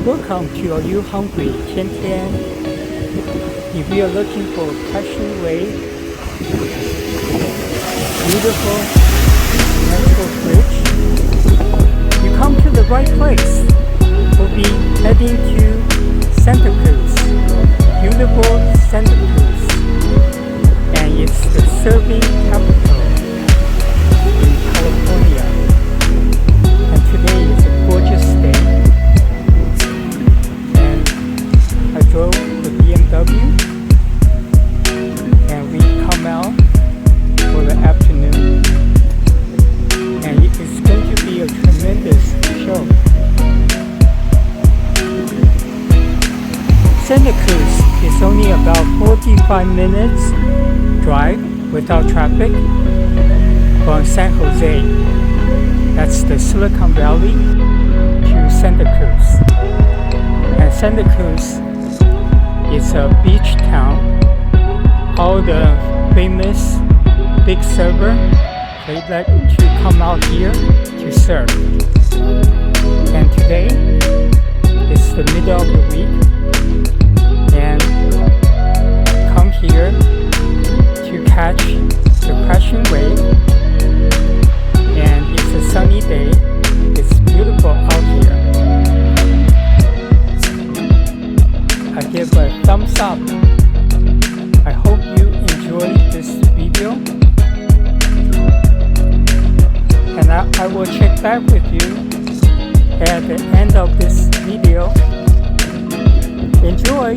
Welcome to Are You Hungry? 天天. If you are looking for a passion wave, beautiful natural bridge, you come to the right place. We'll be heading to Santa Cruz, beautiful Santa Cruz, and it's the surfing capital in California. And today is a gorgeous day. I drove the BMW and we come out for the afternoon, and it's going to be a tremendous show. Santa Cruz is only about 45 minutes drive without traffic from San Jose. That's the Silicon Valley to Santa Cruz. And Santa Cruz is a beach town. All the famous big surfer, they like to come out here to surf. And today is the middle of the week, and come here to catch the crashing wave. And it's a sunny day. It's beautiful out here. I give a thumbs up. I hope you enjoyed this video, and I will check back with you at the end of this video. Enjoy!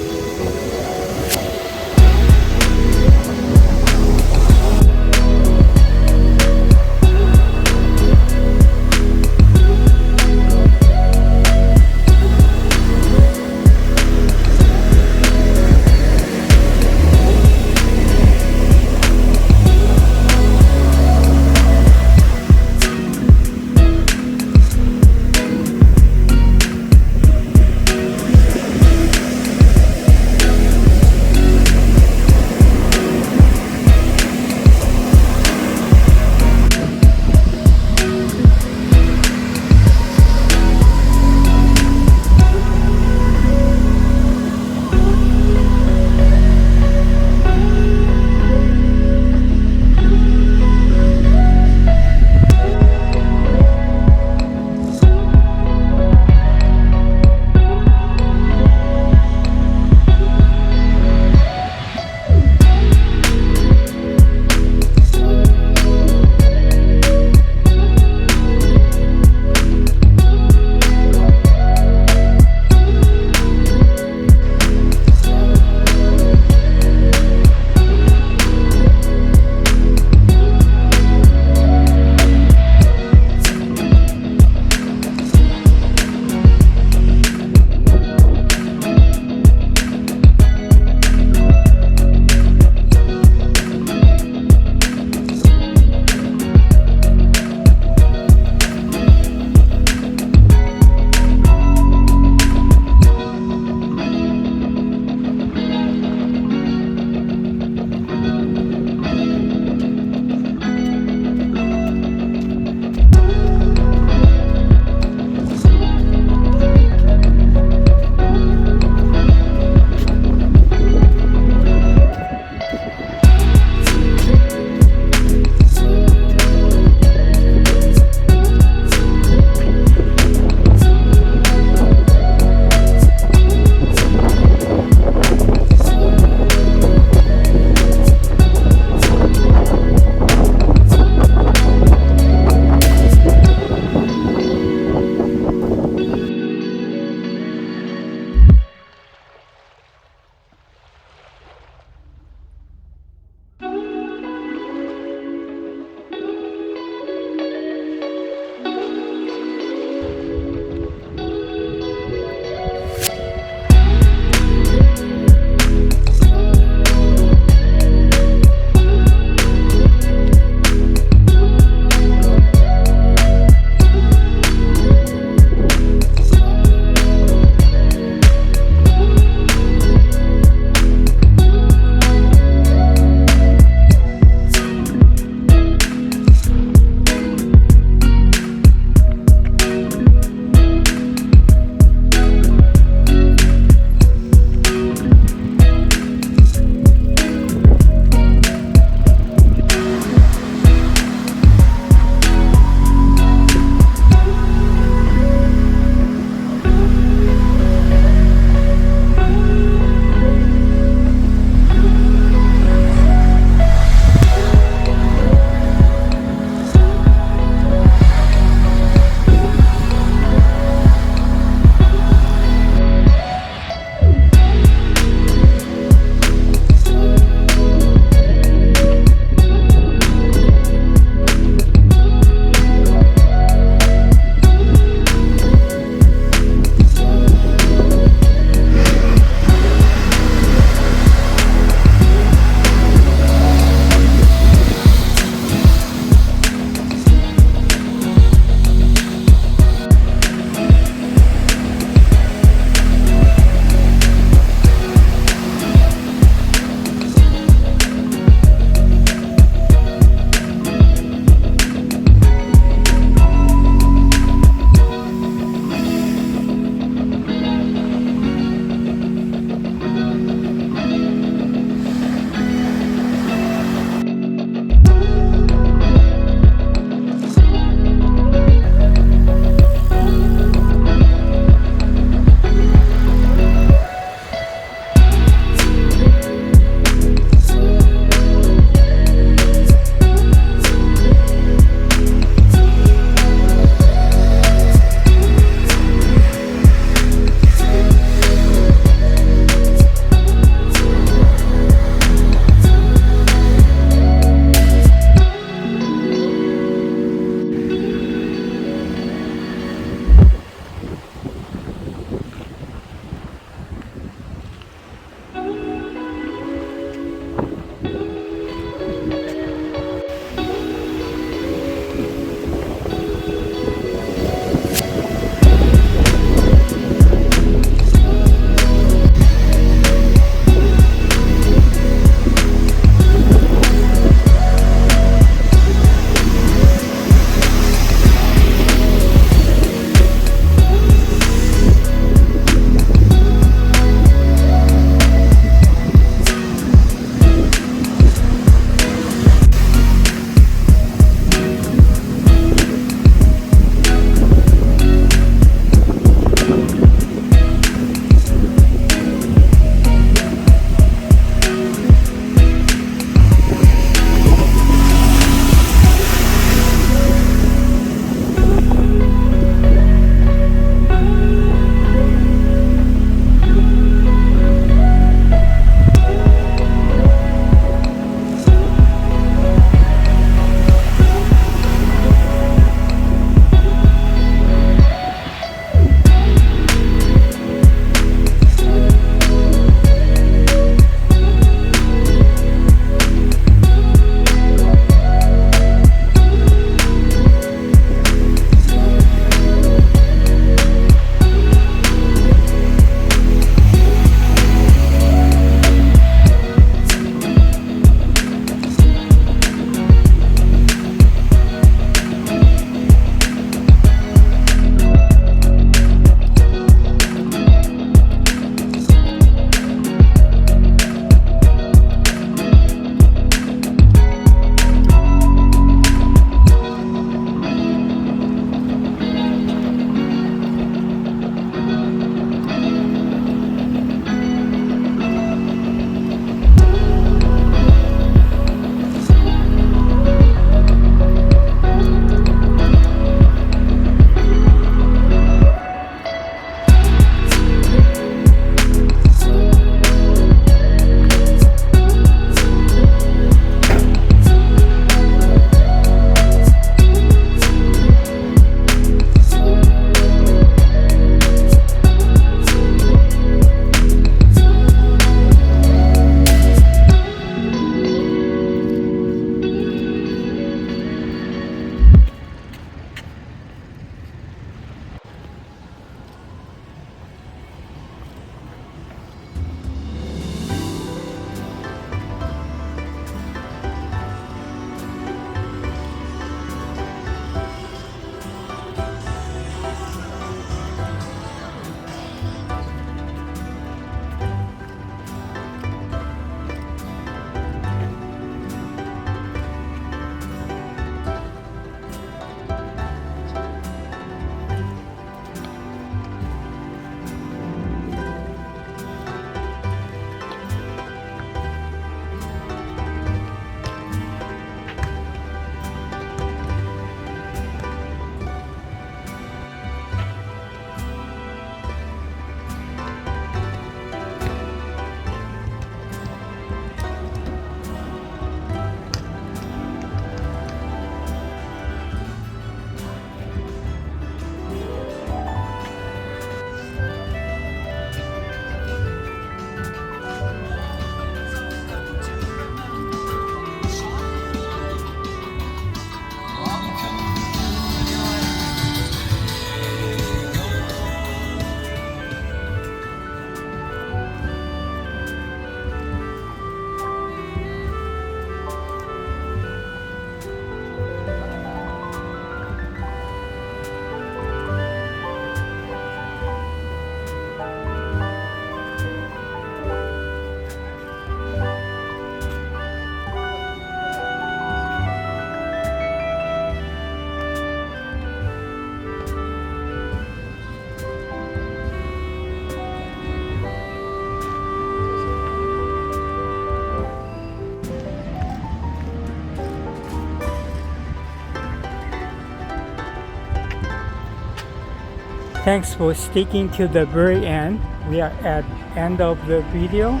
Thanks for sticking to the very end. We are at end of the video.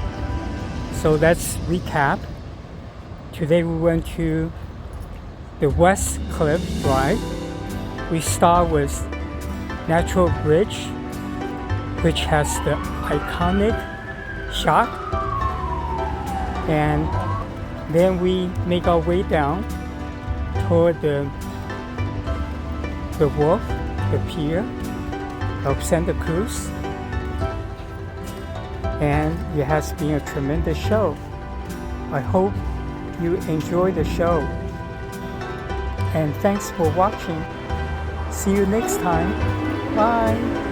So let's recap. Today we went to the West Cliff Drive. We start with Natural Bridge, which has the iconic shot. And then we make our way down toward the wharf, the pier of Santa Cruz. And it has been a tremendous show. I hope you enjoy the show. And thanks for watching. See you next time. Bye.